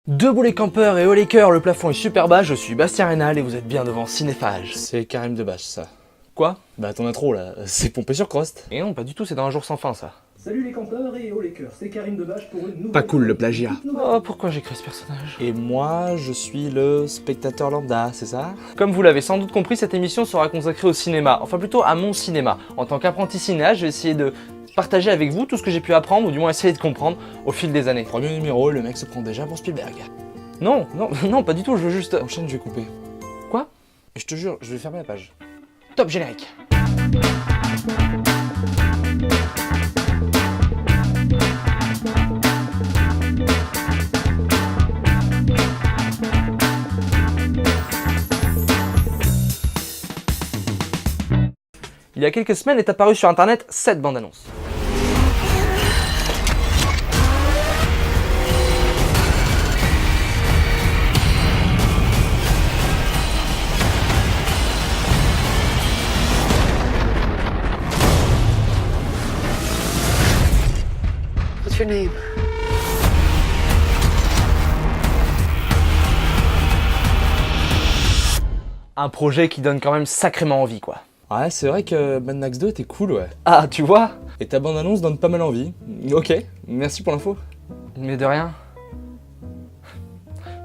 Debout les campeurs et haut les cœurs, le plafond est super bas, je suis Bastien Rénal et vous êtes bien devant Cinéphage. C'est Karim Debache, ça. Quoi? Bah ton intro là, c'est pompé sur Crost. Et non, pas du tout, c'est dans Un jour sans fin ça. Salut les campeurs et haut les cœurs, c'est Karim Debache pour une nouvelle... Pas cool le plagiat. Oh, pourquoi j'ai créé ce personnage? Et moi, je suis le spectateur lambda, c'est ça? Comme vous l'avez sans doute compris, cette émission sera consacrée au cinéma, enfin plutôt à mon cinéma. En tant qu'apprenti cinéaste, je vais essayer de partager avec vous tout ce que j'ai pu apprendre, ou du moins essayer de comprendre au fil des années. Premier numéro, le mec se prend déjà pour Spielberg. Non, pas du tout, je veux juste... Enchaîne, je vais couper. Quoi? Et je te jure, je vais fermer la page. Top générique. Il y a quelques semaines est apparu sur internet cette bande-annonce. What's your name? Un projet qui donne quand même sacrément envie quoi. Ouais, c'est vrai que Mad Max 2 était cool, ouais. Ah, tu vois? Et ta bande-annonce donne pas mal envie. Ok, merci pour l'info. Mais de rien.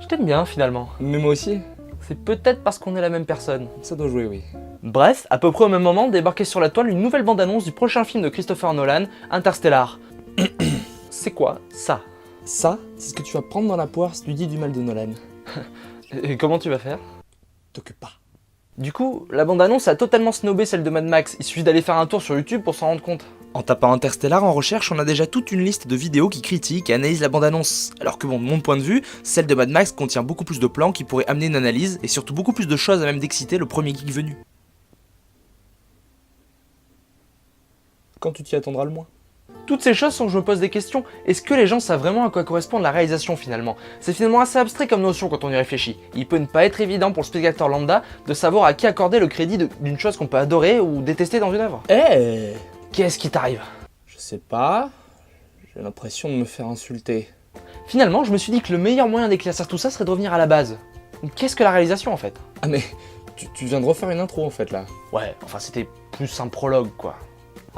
Je t'aime bien finalement. Mais moi aussi, C'est peut-être parce qu'on est la même personne. ça doit jouer, oui. Bref, à peu près au même moment, débarquait sur la toile une nouvelle bande-annonce du prochain film de Christopher Nolan, Interstellar. C'est quoi ça? Ça, c'est ce que tu vas prendre dans la poire si tu dis du mal de Nolan. Et comment tu vas faire? T'occupe pas. Du coup, la bande-annonce a totalement snobé celle de Mad Max, il suffit d'aller faire un tour sur YouTube pour s'en rendre compte. En tapant Interstellar en recherche, on a déjà toute une liste de vidéos qui critiquent et analysent la bande-annonce. Alors que bon, de mon point de vue, celle de Mad Max contient beaucoup plus de plans qui pourraient amener une analyse et surtout beaucoup plus de choses à même d'exciter le premier geek venu. Quand tu t'y attendras le moins. Toutes ces choses sont que je me pose des questions. Est-ce que les gens savent vraiment à quoi correspond la réalisation finalement? C'est finalement assez abstrait comme notion quand on y réfléchit. Il peut ne pas être évident pour le spectateur lambda de savoir à qui accorder le crédit d'une chose qu'on peut adorer ou détester dans une œuvre. Eh, Qu'est-ce qui t'arrive? je sais pas, j'ai l'impression de me faire insulter. Finalement, je me suis dit que le meilleur moyen d'éclaircir tout ça serait de revenir à la base. Qu'est-ce que la réalisation en fait? Ah mais, tu viens de refaire une intro en fait là. Ouais, enfin c'était plus un prologue quoi.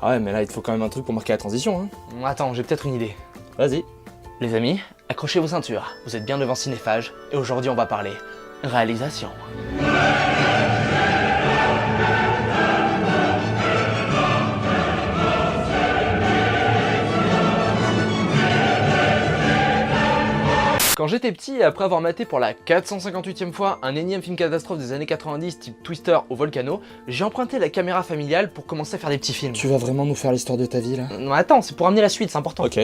Ah ouais, mais là il te faut quand même un truc pour marquer la transition, hein. Attends, j'ai peut-être une idée. Vas-y. Les amis, accrochez vos ceintures, vous êtes bien devant Cinéphage, et aujourd'hui on va parler réalisation. Quand j'étais petit, et après avoir maté pour la 458e fois un énième film catastrophe des années 90 type Twister au Volcano, j'ai emprunté la caméra familiale pour commencer à faire des petits films. Tu vas vraiment nous faire l'histoire de ta vie là? Non attends, c'est pour amener la suite, c'est important. Ok.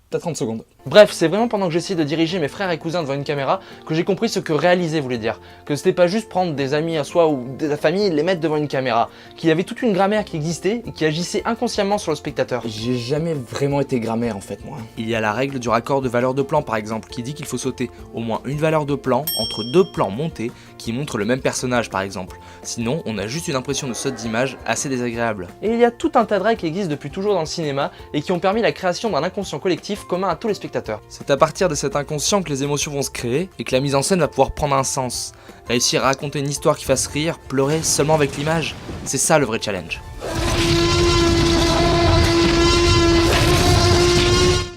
T'as 30 secondes. Bref, c'est vraiment pendant que j'essayais de diriger mes frères et cousins devant une caméra que j'ai compris ce que réaliser voulait dire. Que c'était pas juste prendre des amis à soi ou de la famille et les mettre devant une caméra. Qu'il y avait toute une grammaire qui existait et qui agissait inconsciemment sur le spectateur. J'ai jamais vraiment été grammaire en fait moi. Il y a la règle du raccord de valeur de plan par exemple qui dit qu'il faut sauter au moins une valeur de plan entre deux plans montés qui montrent le même personnage par exemple. Sinon on a juste une impression de saute d'image assez désagréable. Et il y a tout un tas de règles qui existent depuis toujours dans le cinéma et qui ont permis la création d'un inconscient collectif commun à tous les spectateurs. C'est à partir de cet inconscient que les émotions vont se créer et que la mise en scène va pouvoir prendre un sens. Réussir à raconter une histoire qui fasse rire, pleurer seulement avec l'image, c'est ça le vrai challenge.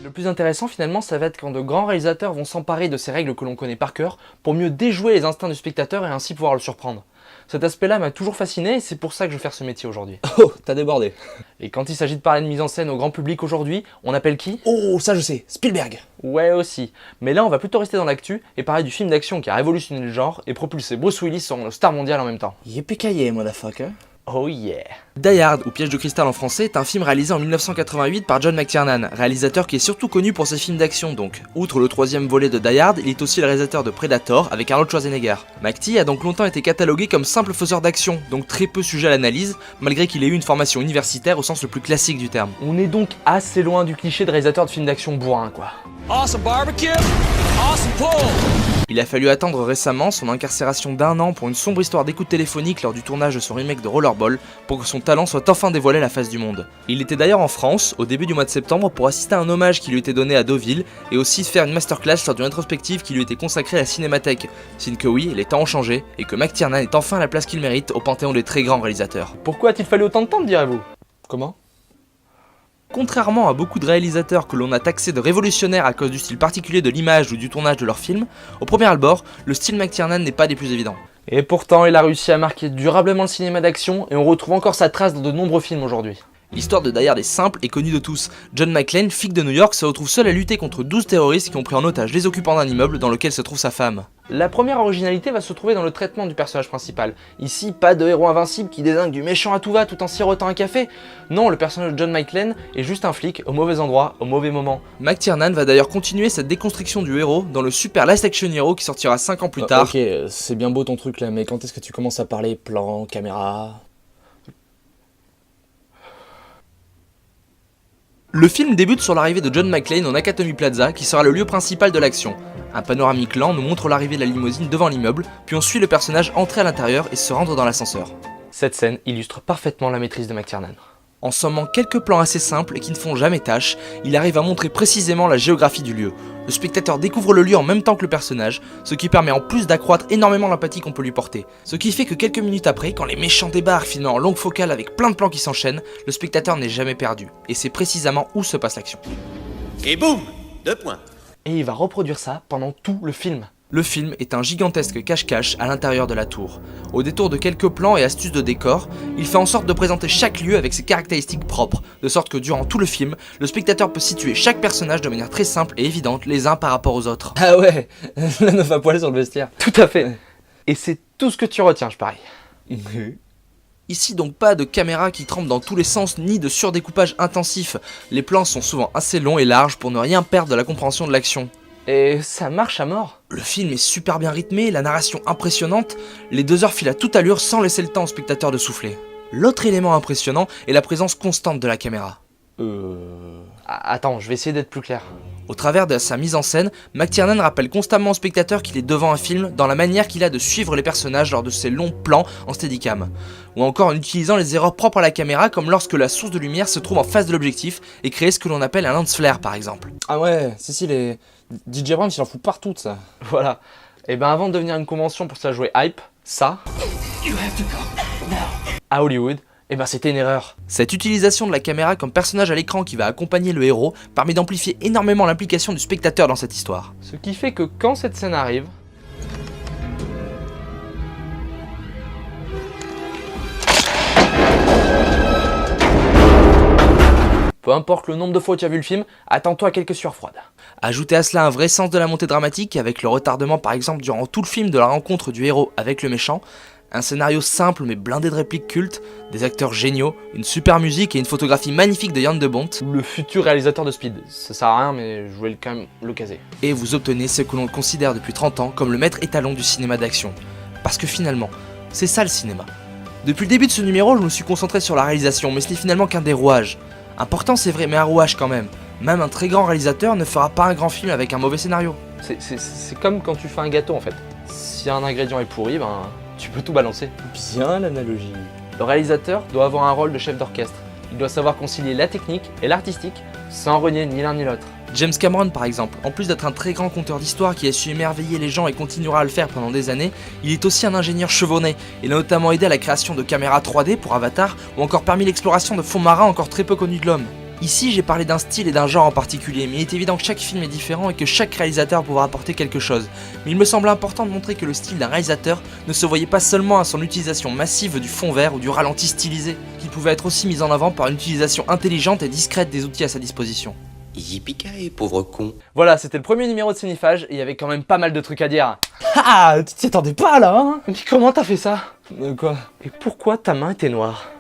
Le plus intéressant finalement, ça va être quand de grands réalisateurs vont s'emparer de ces règles que l'on connaît par cœur pour mieux déjouer les instincts du spectateur et ainsi pouvoir le surprendre. Cet aspect-là m'a toujours fasciné et c'est pour ça que je vais faire ce métier aujourd'hui. Oh, t'as débordé. Et quand il s'agit de parler de mise en scène au grand public aujourd'hui, on appelle qui? Oh, ça je sais, Spielberg. Ouais aussi. Mais là on va plutôt rester dans l'actu et parler du film d'action qui a révolutionné le genre et propulsé Bruce Willis sur une star mondiale en même temps. Yippee-ki-yay, motherfucker. Oh yeah. Die Hard, ou Piège de cristal en français, est un film réalisé en 1988 par John McTiernan, réalisateur qui est surtout connu pour ses films d'action donc. Outre le troisième volet de Die Hard, il est aussi le réalisateur de Predator avec Arnold Schwarzenegger. McT a donc longtemps été catalogué comme simple faiseur d'action, donc très peu sujet à l'analyse, malgré qu'il ait eu une formation universitaire au sens le plus classique du terme. On est donc assez loin du cliché de réalisateur de films d'action bourrin quoi. Awesome barbecue, awesome pool. Il a fallu attendre récemment son incarcération d'1 an pour une sombre histoire d'écoute téléphonique lors du tournage de son remake de Rollerball pour que son talent soit enfin dévoilé à la face du monde. Il était d'ailleurs en France, au début du mois de septembre, pour assister à un hommage qui lui était donné à Deauville et aussi faire une masterclass lors d'une rétrospective qui lui était consacrée à la Cinémathèque. Signe que oui, les temps ont changé et que McTiernan est enfin à la place qu'il mérite au panthéon des très grands réalisateurs. Pourquoi a-t-il fallu autant de temps, direz-vous? Comment? Contrairement à beaucoup de réalisateurs que l'on a taxés de révolutionnaires à cause du style particulier de l'image ou du tournage de leurs films, au premier abord, le style McTiernan n'est pas des plus évidents. Et pourtant, il a réussi à marquer durablement le cinéma d'action et on retrouve encore sa trace dans de nombreux films aujourd'hui. L'histoire de Die Hard est simple et connue de tous. John McClane, flic de New York, se retrouve seul à lutter contre 12 terroristes qui ont pris en otage les occupants d'un immeuble dans lequel se trouve sa femme. La première originalité va se trouver dans le traitement du personnage principal. Ici, pas de héros invincible qui désingue du méchant à tout va tout en sirotant un café. Non, le personnage de John McClane est juste un flic au mauvais endroit, au mauvais moment. McTiernan va d'ailleurs continuer cette déconstruction du héros dans le super Last Action Hero qui sortira 5 ans plus tard. Ok, c'est bien beau ton truc là, mais quand est-ce que tu commences à parler plan, caméra? Le film débute sur l'arrivée de John McClane au Nakatomi Plaza qui sera le lieu principal de l'action. Un panoramique lent nous montre l'arrivée de la limousine devant l'immeuble, puis on suit le personnage entrer à l'intérieur et se rendre dans l'ascenseur. Cette scène illustre parfaitement la maîtrise de McTiernan. En sommant quelques plans assez simples et qui ne font jamais tâche, il arrive à montrer précisément la géographie du lieu. Le spectateur découvre le lieu en même temps que le personnage, ce qui permet en plus d'accroître énormément l'empathie qu'on peut lui porter. Ce qui fait que quelques minutes après, quand les méchants débarquent filmant en longue focale avec plein de plans qui s'enchaînent, le spectateur n'est jamais perdu. Et c'est précisément où se passe l'action. Et boum, 2 points. Et il va reproduire ça pendant tout le film. Le film est un gigantesque cache-cache à l'intérieur de la tour. Au détour de quelques plans et astuces de décor, il fait en sorte de présenter chaque lieu avec ses caractéristiques propres, de sorte que durant tout le film, le spectateur peut situer chaque personnage de manière très simple et évidente les uns par rapport aux autres. Ah ouais, la meuf à poil sur le vestiaire. Tout à fait. Et c'est tout ce que tu retiens, je parie. Ici donc pas de caméra qui trempe dans tous les sens ni de surdécoupage intensif. Les plans sont souvent assez longs et larges pour ne rien perdre de la compréhension de l'action. Et ça marche à mort. Le film est super bien rythmé, la narration impressionnante, les 2 heures filent à toute allure sans laisser le temps au spectateur de souffler. L'autre élément impressionnant est la présence constante de la caméra. Attends, je vais essayer d'être plus clair. Au travers de sa mise en scène, McTiernan rappelle constamment au spectateur qu'il est devant un film dans la manière qu'il a de suivre les personnages lors de ses longs plans en steadicam, ou encore en utilisant les erreurs propres à la caméra comme lorsque la source de lumière se trouve en face de l'objectif et créer ce que l'on appelle un lens flare par exemple. Ah ouais, si, les DJ Abrams il en fout partout de ça. Voilà. Et ben avant de devenir une convention pour se la jouer hype, ça, à Hollywood, et ben c'était une erreur. Cette utilisation de la caméra comme personnage à l'écran qui va accompagner le héros permet d'amplifier énormément l'implication du spectateur dans cette histoire. Ce qui fait que quand cette scène arrive, peu importe le nombre de fois où tu as vu le film, attends-toi à quelques sueurs froides. Ajoutez à cela un vrai sens de la montée dramatique avec le retardement par exemple durant tout le film de la rencontre du héros avec le méchant, un scénario simple mais blindé de répliques cultes, des acteurs géniaux, une super musique et une photographie magnifique de Jan de Bont, Le futur réalisateur de Speed. Ça sert à rien mais je voulais quand même le caser. et vous obtenez ce que l'on considère depuis 30 ans comme le maître étalon du cinéma d'action. Parce que finalement, c'est ça le cinéma. Depuis le début de ce numéro, je me suis concentré sur la réalisation, mais ce n'est finalement qu'un des rouages. Important c'est vrai, mais un rouage quand même. Même un très grand réalisateur ne fera pas un grand film avec un mauvais scénario. C'est comme quand tu fais un gâteau en fait. Si un ingrédient est pourri, ben tu peux tout balancer. Bien l'analogie. Le réalisateur doit avoir un rôle de chef d'orchestre. Il doit savoir concilier la technique et l'artistique sans renier ni l'un ni l'autre. James Cameron par exemple, en plus d'être un très grand conteur d'histoire qui a su émerveiller les gens et continuera à le faire pendant des années, il est aussi un ingénieur chevronné. Il a notamment aidé à la création de caméras 3D pour Avatar ou encore permis l'exploration de fonds marins encore très peu connus de l'homme. Ici j'ai parlé d'un style et d'un genre en particulier, mais il est évident que chaque film est différent et que chaque réalisateur pourra apporter quelque chose. Mais il me semble important de montrer que le style d'un réalisateur ne se voyait pas seulement à son utilisation massive du fond vert ou du ralenti stylisé, qu'il pouvait être aussi mis en avant par une utilisation intelligente et discrète des outils à sa disposition. Yippee pauvre con. Voilà, c'était le premier numéro de Cinéphage et il y avait quand même pas mal de trucs à dire. Ah, tu t'y attendais pas là, hein? Mais comment t'as fait ça? Quoi? Et pourquoi ta main était noire?